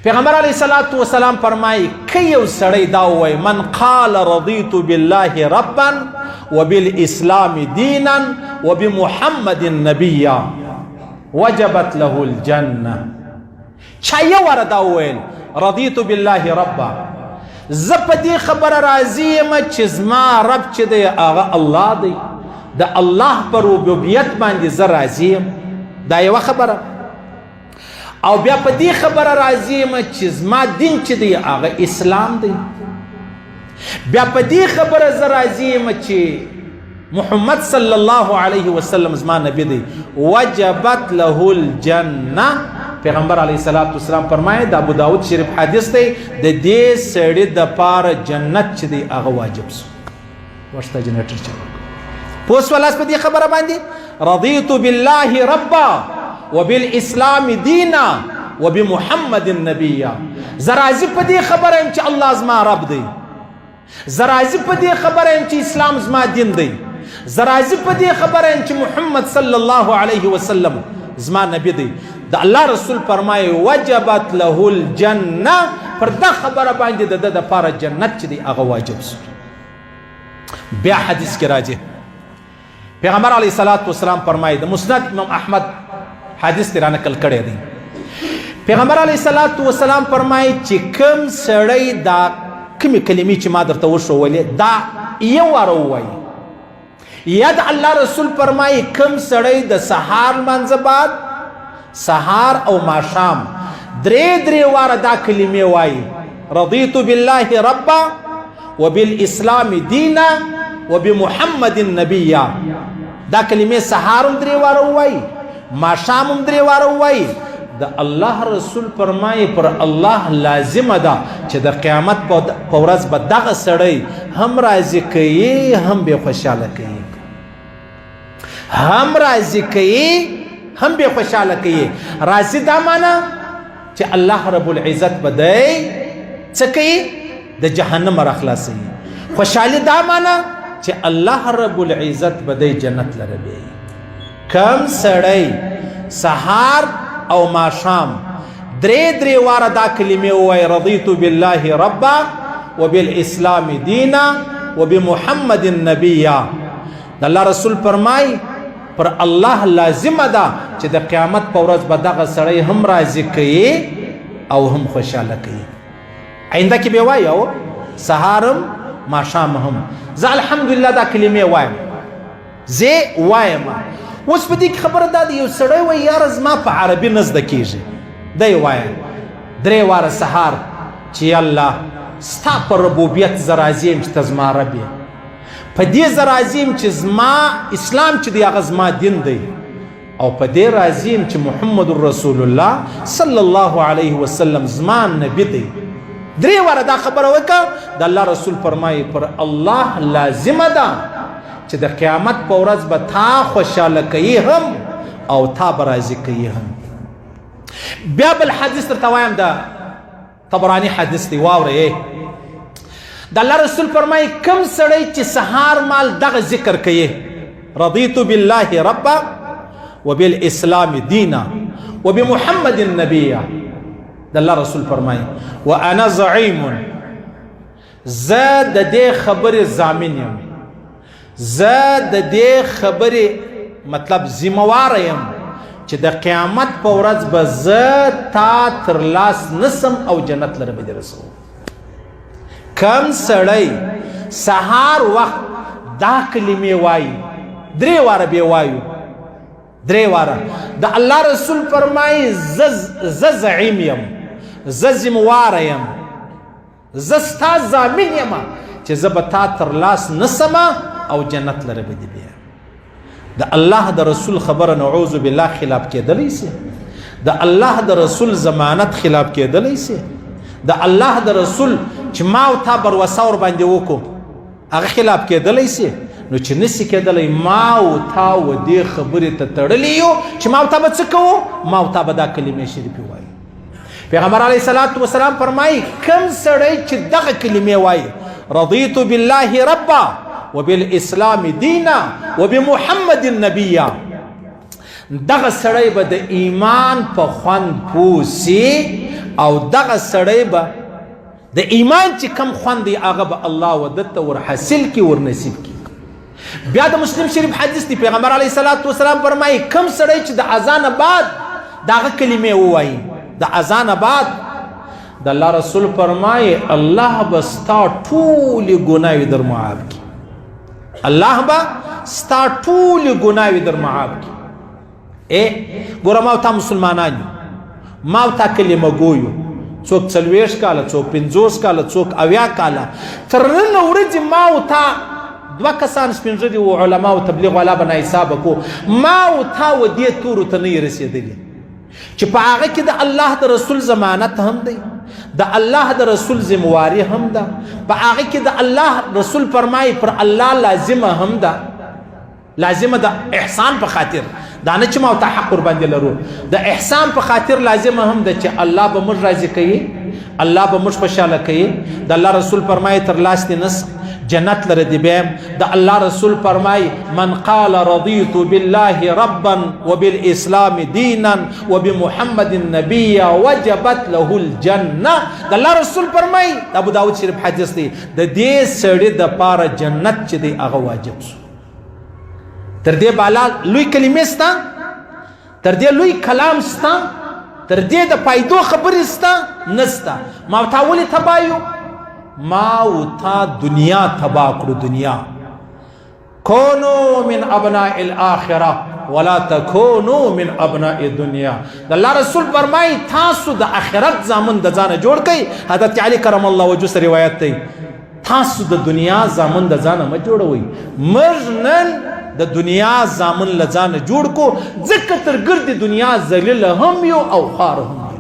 پیغمبر علیه الصلاة والسلام فرمایي که یو سړی دا ووایي من قال رضیت بالله ربا وبالاسلام دینا وبمحمد نبیا وجبت له الجنه. چا یو واره دا وویل رضیت بالله ربا، زه په دې خبره راضي یم چې زما رب چې دی هغه الله دی، د الله په ربوبیت باندې زه راضي یم، دا یوه خبره. او بیا په دې خبره راضي یم چې زما دین چې دی هغه اسلام دی. بیا په دې خبره زه راضي یم چې محمد صلی الله علیه وسلم زما نبی دی. وجبت له الجنه. پیغمبر علیه الصلاة والسلام فرمایي د ابو داود شریف حدیث دی د دې سړي دپاره جنت چې دی هغه واجب سو. ورشته جنریټر چلو پوه سولاس په دې خبره باندې رضیت بالله ربا وبالاسلام دینا وبمحمد نبیا. زه راضي په دې خبره یم چې الله زما رب دی، زه راضي په دې خبره یم چې اسلام زما دین دی، زه راضي په دې خبره یم چې محمد صلی الله علیه وسلم زما نبی دی. د الله رسول فرمایي وجبت له الجنه، پر دا خبره باندې د ده دپاره جنت چې دی هغه واجب سو. بیا حدیث کې راځي پیغمبر علیه الصلاة والسلام فرمایي د مسند امام احمد حدیث را نقل کړی دی. پیغمبر علیه الصلاة والسلام فرمایي چې کوم سړی دا کومې کلمې چې ما درته وښولې دا یو واره ووایي، یا د الله رسول فرمایي کوم سړی د سهار لمانځه بعد سهار او ماښام درې واره دا کلمې وایي رضیت بالله ربا وبالاسلام دینا وبمحمد نبیا. دا کلمې سهار هم درې واره ووایي، ماښام هم درې واره ووایي. د الله رسول فرمایي پر الله لازمه ده چې د قیامت په ورځ به دغه سړی هم راضي کوي هم بې خوشحاله کوي، هم راضي کوي هم بې خوشحاله کوي. راضي دا معنا چې الله رب العزت به دی څه کوي د جهنم راخلاصوي. خوشحالي دا معنا چې الله رب العزت به دی جنت لره بیایي. کم سړی سهار او ماښام درې واره دا کلمې ووایي رضیت بالله ربا وبالاسلام دینا وبمحمد نبیا. د الله رسول فرمایي پر الله لازمه ده چې د قیامت په ورځ به دغه سړی هم راضي کوي او هم خوشحاله کوي. آینده کې به وایي او سهار هم ماښام هم. زه الحمدلله دا کلمې وایم، زه وایم. اوس په دې کې خبره دا ده یو سړی وایي یاره زما په عربي نه زده کېږي، دی وایه درې واره سهار چې الله ستا په ربوبیت زه راضي یم چې ته زما رب یې، په دې زه راضي یم چې زما اسلام چې دی هغه زما دین دی، او په دې راضي یم چې محمد رسول الله صلی الله علیه وسلم زما نبی دی. درې واره دا خبره وکړه. د الله رسول فرمایي پر الله لازمه ده چې د قیامت په ورځ به تا خوشحاله کوي هم او تا به راضي کوي هم. بیا بل حدیث درته وایم د طبراني حدیث دی، واورئ. د الله رسول فرمایي کوم سړی چې سهار مال دغه ذکر کوي رضیت بالله ربا وبالاسلام دینا وبمحمد نبیا. د الله رسول فرمایي وانا زعیم، زه د دې خبرې ضامن یم، زه د دې خبرې مطلب ذمہواره یم چې د قیامت په ورځ به زه تا تر لاس نسم او جنت لره به دې رسوم. کم سړی سهار وخت دا کلمې وایي درې واره به وایو، درې واره. د الله رسول فرمایي زه زعیم یم، زه ذمہواره یم، زه ستا ضامن یم چې زه به تا تر لاس نسم او جنت لره به دې بیایم. د الله د رسول خبره نعوذ بالله خلاف کېدلی سي، د الله د رسول ضمانت خلاف کېدلی سي، د الله د رسول چې ما او تا بروسه ور باندې وکړو هغه خلاف کېدلی سي. نو چې نسي کېدلی ما او تا و دې خبرې ته تړلی یو چې ما او تا به څه کوو، ما او تا به دا کلمې شریفې وایي. پیغمبر علیه الصلاة والسلام فرمایي کوم سړی چې دغه کلمې وایي رضیت بالله ربا وبالاسلام دینا وبمحمد نبیا، دغه سړی به د ایمان په خوند پوه سي او دغه سړی به د ایمان چې کم خوند دی هغه به الله ودته ور حاصل کی ور نصیب کی. بیا د مسلم شریف حدیث دی پیغمبر علیه الصلاۃ والسلام فرمایي کم سړی چې د اذان بعد دغه کلمې ووایي د اذان بعد د الله رسول فرمایي الله به ستا ټولې ګناوې در معاف کی. الله به ستا ټولې ګناوې در معاف کی. ګوره ما او تا مسلمانان یو، ما او تا کلمه ګویو، څوک 40 کاله، څوک 50 کاله، څوک 80 کاله، تر نن ورځې ما او تا 2 کسان سپین ږیري و علما او تبلیغ والا به ناحسابه کو، ما او تا و دې تورو ته نه رسېدلي چې په هغه کې د الله د رسول ضمانت هم دی، د الله د رسول ذمواري هم ده، په هغه کې د الله رسول فرمایي پر الله لازمه هم ده، لازمه د احسان په خاطر دا نه چې ما ته حق ور باندې لرو، د احسان په خاطر لازمه هم ده چې الله به موږ راضي کوي، الله به موږ خوشاله کوي. د الله رسول فرمایي تر لاس دې نس جنت لره دی بیم. د الله رسول فرمایي من قال رضيت بالله ربا وبالاسلام دينا وبمحمد نبيا وجبت له الجنه. د الله رسول فرمایي ابو داود شریف حدیث دی د دې سړي د پاره جنت چې دی هغه واجب شو. تر دې بالا لوی کلمې ستا، تر دې لوی کلام ستا، تر دې د فائدو خبرې ستا نستا. ما تا ولې تبایو؟ ما او تا دنیا تبا کړو. دنیا کونو من ابناء الاخره ولا تکونو من ابناء الدنيا. د الله رسول فرمایي تاسو د آخرت زامن د ځانه جوړ کړئ. حضرت علی کرم الله وجهه روایت دی تاسو د دنیا زامن د ځانه مه جوړوئ. موږ نن د دنیا زامن له ځانه جوړ کو ځکه تر ګرد دنیا ذلیل هم یو او خوار هم.